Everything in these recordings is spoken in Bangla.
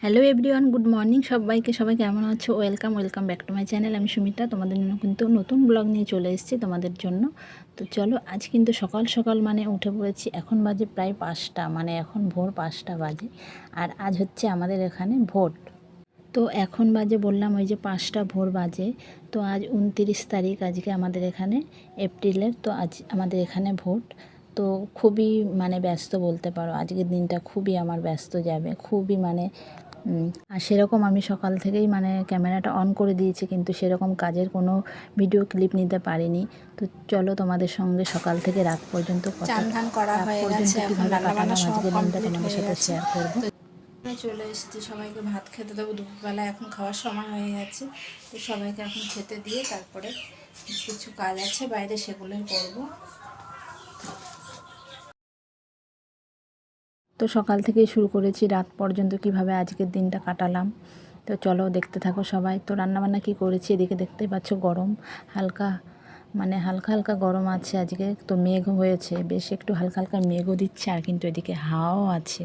হ্যালো এভরিওয়ান, গুড মর্নিং সবাইকে। সবাই কেমন আছো? Welcome back to my channel. আমি সুমিতা, তোমাদের জন্য কিন্তু নতুন ব্লগ নিয়ে চলে এসেছি তোমাদের জন্য। তো চলো, আজ কিন্তু সকাল সকাল মানে উঠে পড়েছি। এখন বাজে প্রায় 5টা, মানে এখন ভোর 5টা বাজে। আর আজ হচ্ছে আমাদের এখানে ভোট। তো এখন বাজে বললাম ওই যে 5টা ভোর বাজে। তো আজ 29 তারিখ, আজকে আমাদের এখানে এপ্রিলের। তো আজ আমাদের এখানে ভোট। তো খুবই মানে ব্যস্ত বলতে পারো, আজকের দিনটা খুবই আমার ব্যস্ত যাবে, খুবই মানে আর সেরকম আমি সকাল থেকেই মানে ক্যামেরাটা অন করে দিয়েছি, কিন্তু সেরকম কাজের কোনো ভিডিও ক্লিপ নিতে পারিনি। তো চলো, তোমাদের সঙ্গে সকাল থেকে রাত পর্যন্ত চান ধান করা রাত হয়ে পর্যন্ত গেছে, এখন কীভাবে রান্না বান্না কাটালাম সব আজকের দিনটা কমপ্লিট তোমাদের হয়ে সাথে গেছে। শেয়ার করব। তো চলে এসেছি, সবাইকে ভাত খেতে দেবো দুপুরবেলা। এখন খাওয়ার সময় হয়ে গেছে। তো সবাইকে এখন খেতে দিয়ে তারপরে কিছু কাজ আছে বাইরে, সেগুলোই করব। তো সকাল থেকেই শুরু করেছি, রাত পর্যন্ত কিভাবে আজকের দিনটা কাটালাম। তো চলো দেখতে থাকো সবাই। তো রান্নাবান্না কী করেছি, এদিকে দেখতেই পাচ্ছ গরম, হালকা মানে হালকা হালকা গরম আছে আজকে। তো মেঘ হয়েছে, বেশ একটু হালকা হালকা মেঘও দিচ্ছে, আর কিন্তু এদিকে হাওয়াও আছে।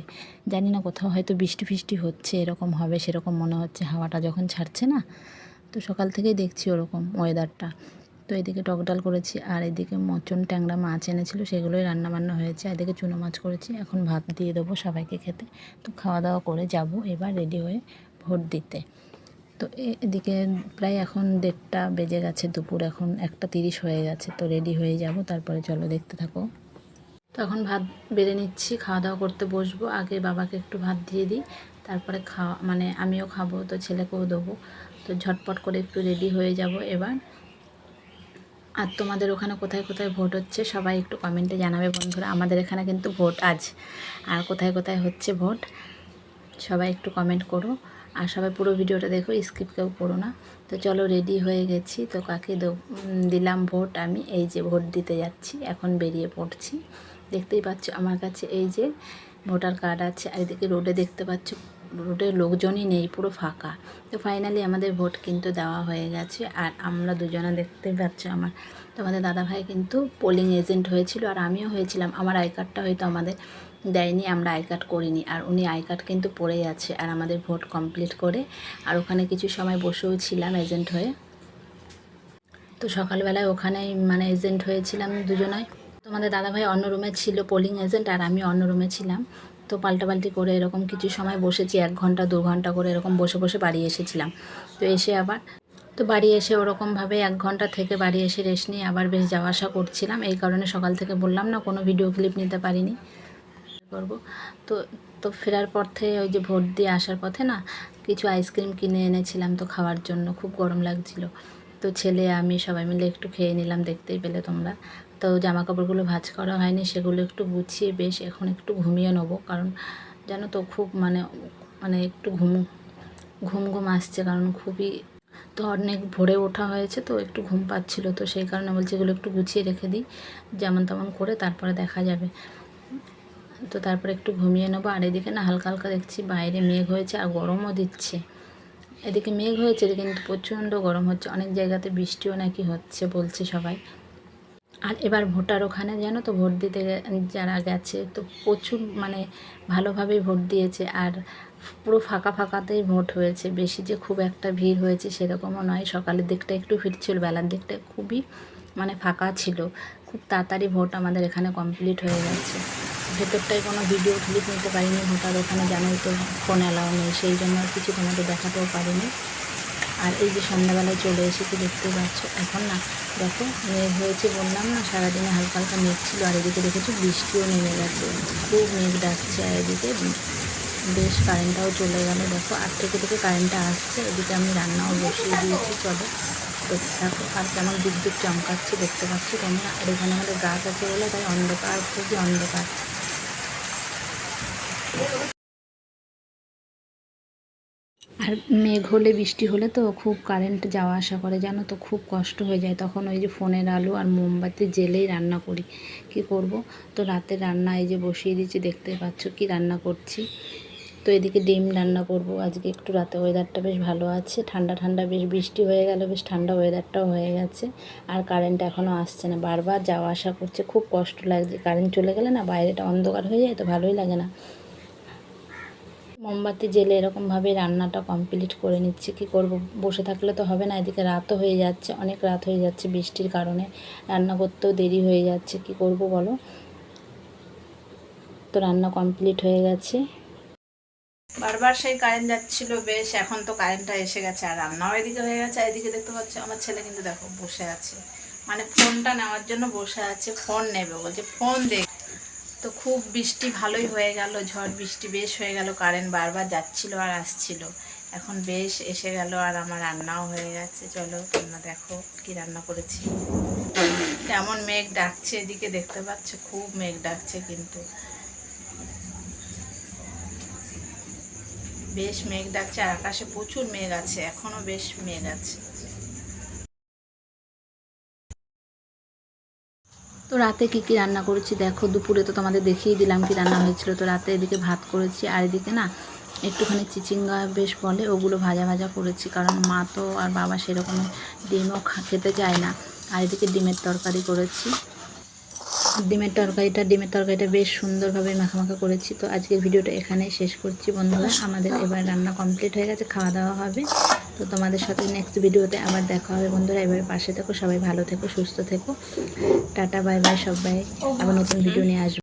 জানি না, কোথাও হয়তো বৃষ্টি ফিষ্টি হচ্ছে, এরকম হবে সেরকম মনে হচ্ছে হাওয়াটা যখন ছাড়ছে না। তো সকাল থেকেই দেখছি ওরকম ওয়েদারটা। তো এদিকে টক ডাল করেছি, আর এদিকে মচন ট্যাংরা মাছ এনেছিল, সেগুলোই রান্নাবান্না হয়েছে। এদিকে চুনো মাছ করেছি, এখন ভাত দিয়ে দেবো সবাইকে খেতে। তো খাওয়া দাওয়া করে যাব এবার রেডি হয়ে ভোট দিতে। তো এদিকে প্রায় এখন 1:30 বেজে গেছে, দুপুর এখন 1:30 হয়ে গেছে। তো রেডি হয়ে যাব, তারপরে চলো দেখতে থাকো। তো এখন ভাত বেড়ে নিচ্ছি, খাওয়া দাওয়া করতে বসবো। আগে বাবাকে একটু ভাত দিয়ে দিই, তারপরে খাওয়া মানে আমিও খাবো, তো ছেলেকেও দেবো। তো ঝটপট করে একটু রেডি হয়ে যাব এবার। আর তোমাদের ওখানে কোথায় কোথায় ভোট হচ্ছে সবাই একটু কমেন্টে জানাবে বন্ধুরা। আমাদের এখানে কিন্তু ভোট আজ। আর কোথায় কোথায় হচ্ছে ভোট সবাই একটু কমেন্ট করো। আর সবাই পুরো ভিডিওটা দেখো, স্কিপ কেউ করো না। তো চলো, রেডি হয়ে গেছি। তো কাকে দিলাম ভোট, আমি এই যে ভোট দিতে যাচ্ছি, এখন বেরিয়ে পড়ছি। দেখতেই পাচ্ছ আমার কাছে এই যে ভোটার কার্ড আছে। আর এদিকে রোডে দেখতে পাচ্ছ, রোডে লোকজনই নেই, পুরো ফাঁকা। তো ফাইনালি আমাদের ভোট কিন্তু দেওয়া হয়ে গেছে। আর আমরা দুজনে দেখতে পাচ্ছ তোমাদের দাদাভাই কিন্তু পোলিং এজেন্ট হয়েছিল, আর আমিও হয়েছিলাম। আমার আই কার্ডটা হয়তো আমাদের দেয়নি, আমরা আই কার্ড করিনি, আর উনি আই কার্ড কিন্তু পড়েই আছে। আর আমাদের ভোট কমপ্লিট করে আর ওখানে কিছু সময় বসেও ছিলাম এজেন্ট হয়ে। তো সকালবেলায় ওখানেই মানে এজেন্ট হয়েছিলাম দুজনাই। তোমাদের দাদাভাই অন্য রুমে ছিল পোলিং এজেন্ট, আর আমি অন্য রুমে ছিলাম। তো পাল্টাপাল্টি করে এরকম কিছু সময় বসেছি, 1 ঘন্টা 2 ঘন্টা করে এরকম বসে বসে বাড়ি এসেছিলাম। তো এসে আবার তো বাড়ি এসে ওরকমভাবে 1 ঘন্টা থেকে বাড়ি এসে রেস্ট নিয়ে আবার বেশ যাওয়া আসা করছিলাম। এই কারণে সকাল থেকে বললাম না, কোনো ভিডিও ক্লিপ নিতে পারিনি। করব তো তো ফেরার পথে ওই যে ভোট দিয়ে আসার পথে না কিছু আইসক্রিম কিনে এনেছিলাম তো খাওয়ার জন্য, খুব গরম লাগছিল। তো ছেলে আমি সবাই মিলে একটু খেয়ে নিলাম, দেখতেই পেলে তোমরা। তো জামা কাপড়গুলো ভাঁজ করা হয়নি, সেগুলো একটু গুছিয়ে বেশ এখন একটু ঘুমিয়ে নেবো। কারণ জানো তো খুব মানে মানে একটু ঘুম ঘুম ঘুম আসছে, কারণ খুবই তো অনেক ভোরে ওঠা হয়েছে, তো একটু ঘুম পাচ্ছিল। তো সেই কারণে বলছি এগুলো একটু গুছিয়ে রেখে দিই, যেমন তেমন করে তারপরে দেখা যাবে। তো তারপরে একটু ঘুমিয়ে নেবো। আর এদিকে না হালকা হালকা দেখছি বাইরে মেঘ হয়েছে, আর গরমও দিচ্ছে। এদিকে মেঘ হয়েছে, এদিকে কিন্তু প্রচণ্ড গরম হচ্ছে। অনেক জায়গাতে বৃষ্টিও নাকি হচ্ছে বলছে সবাই। আর এবার ভোটার ওখানে জানো তো, ভোট দিতে যারা গেছে তো প্রচুর মানে ভালোভাবেই ভোট দিয়েছে। আর পুরো ফাঁকা ফাঁকাতেই ভোট হয়েছে, বেশি যে খুব একটা ভিড় হয়েছে সেরকমও নয়। সকালের দিকটা একটু ভিড় ছিল, বেলার দিকটা খুবই মানে ফাঁকা ছিল। খুব তাড়াতাড়ি ভোট আমাদের এখানে কমপ্লিট হয়ে গেছে। ভেতরটায় কোনো ভিডিও ক্লিপ নিতে পারিনি, ভোটার ওখানে জানোই তো ফোন অ্যালাউ নেই, সেই জন্য আর কিছু তোমাদের দেখাতেও পারিনি। আর এই যে সন্ধ্যাবেলায় চলে এসেছি, দেখতে পাচ্ছ এখন না দেখো মেঘ হয়েছে, বললাম না সারাদিনে হালকা হালকা মেঘ ছিল। আর এদিকে দেখেছো বৃষ্টিও নেমে গেছে, খুব মেঘ ডাকছে। আর এদিকে বেশ কারেন্টটাও চলে গেল, দেখো 8 থেকে কারেন্টটা আসছে। এদিকে আমি রান্নাও বসিয়ে দিয়েছি, চলো দেখতে থাকো। আর কেমন বিদ্যুৎ চমকাচ্ছে দেখতে পাচ্ছ তোমরা। আর এখানে আমাদের গাছ আছে বলে তাই অন্ধকার, খুবই অন্ধকার। আর মেঘ হলে বৃষ্টি হলে তো খুব কারেন্ট যাওয়া আসা করে, জানো তো খুব কষ্ট হয়ে যায়। তখন ওই যে ফোনের আলো আর মোমবাতি জ্বেলেই রান্না করি, কি করব। তো রাতে রান্না এই যে বসিয়ে দিচ্ছি, দেখতে পাচ্ছ কি রান্না করছি। তো এদিকে ডিম রান্না করব আজকে। একটু রাতে ওয়েদারটা বেশ ভালো আছে, ঠান্ডা ঠান্ডা, বেশ বৃষ্টি হয়ে গেল, বেশ ঠান্ডা ওয়েদারটাও হয়ে গেছে। আর কারেন্ট এখনও আসছে না, বারবার যাওয়া আসা করছে, খুব কষ্ট লাগছে। কারেন্ট চলে গেলে না বাইরেটা অন্ধকার হয়ে যায়, তো ভালোই লাগে না। মোমবাতি জেলে এরকমভাবে রান্নাটা কমপ্লিট করে নিচ্ছি। কি করব, বসে থাকলে তো হবে না, এদিকে রাতও হয়ে যাচ্ছে, অনেক রাত হয়ে যাচ্ছে বৃষ্টির কারণে, রান্না করতেও দেরি হয়ে যাচ্ছে। কি করব বলো, তো রান্না কমপ্লিট হয়ে গেছে। বারবার সেই কারেন্ট যাচ্ছিল বেশ, এখন তো কারেন্টটা এসে গেছে আর রান্নাও এদিকে হয়ে গেছে। এদিকে দেখতে পাচ্ছ আমার ছেলে কিন্তু দেখো বসে আছে, মানে ফোনটা নেওয়ার জন্য বসে আছে, ফোন নেবে বলছে, ফোন দেখ। তো খুব বৃষ্টি ভালোই হয়ে গেল, ঝড় বৃষ্টি বেশ হয়ে গেল, কারেন্ট বারবার যাচ্ছিল আর আসছিল, এখন বেশ এসে গেল আর আমার রান্নাও হয়ে গেছে। চলো তোমরা দেখো কি রান্না করেছি। কেমন মেঘ ডাকছে এদিকে দেখতে পাচ্ছ, খুব মেঘ ডাকছে, কিন্তু বেশ মেঘ ডাকছে আর আকাশে প্রচুর মেঘ আছে, এখনো বেশ মেঘ আছে। তো রাতে কি কি রান্না করেছি দেখো, দুপুরে তো তোমাদের দেখিয়ে দিলাম কি রান্না হয়েছিল। তো রাতে এদিকে ভাত করেছি আর এদিকে না একটুখানি চিচিঙ্গা বেশ বলে, ওগুলো ভাজা ভাজা করেছি, কারণ মা তো আর বাবা সেরকম ডিমও খেতে চায় না। আর এদিকে ডিমের তরকারি করেছি। ডিমের তরকারিটা বেশ সুন্দরভাবে মাখামাখা করেছি। তো আজকের ভিডিওটা এখানেই শেষ করছি বন্ধুরা। আমাদের এবার রান্না কমপ্লিট হয়ে গেছে, খাওয়া দাওয়া হবে। তো তোমাদের সাথে নেক্সট ভিডিওতে আবার দেখা হবে বন্ধুরা। এবার পাশে থেকো, সবাই ভালো থেকো, সুস্থ থেকো, টাটা বাই বাই সবাই। আবার নতুন ভিডিও নিয়ে আসবো।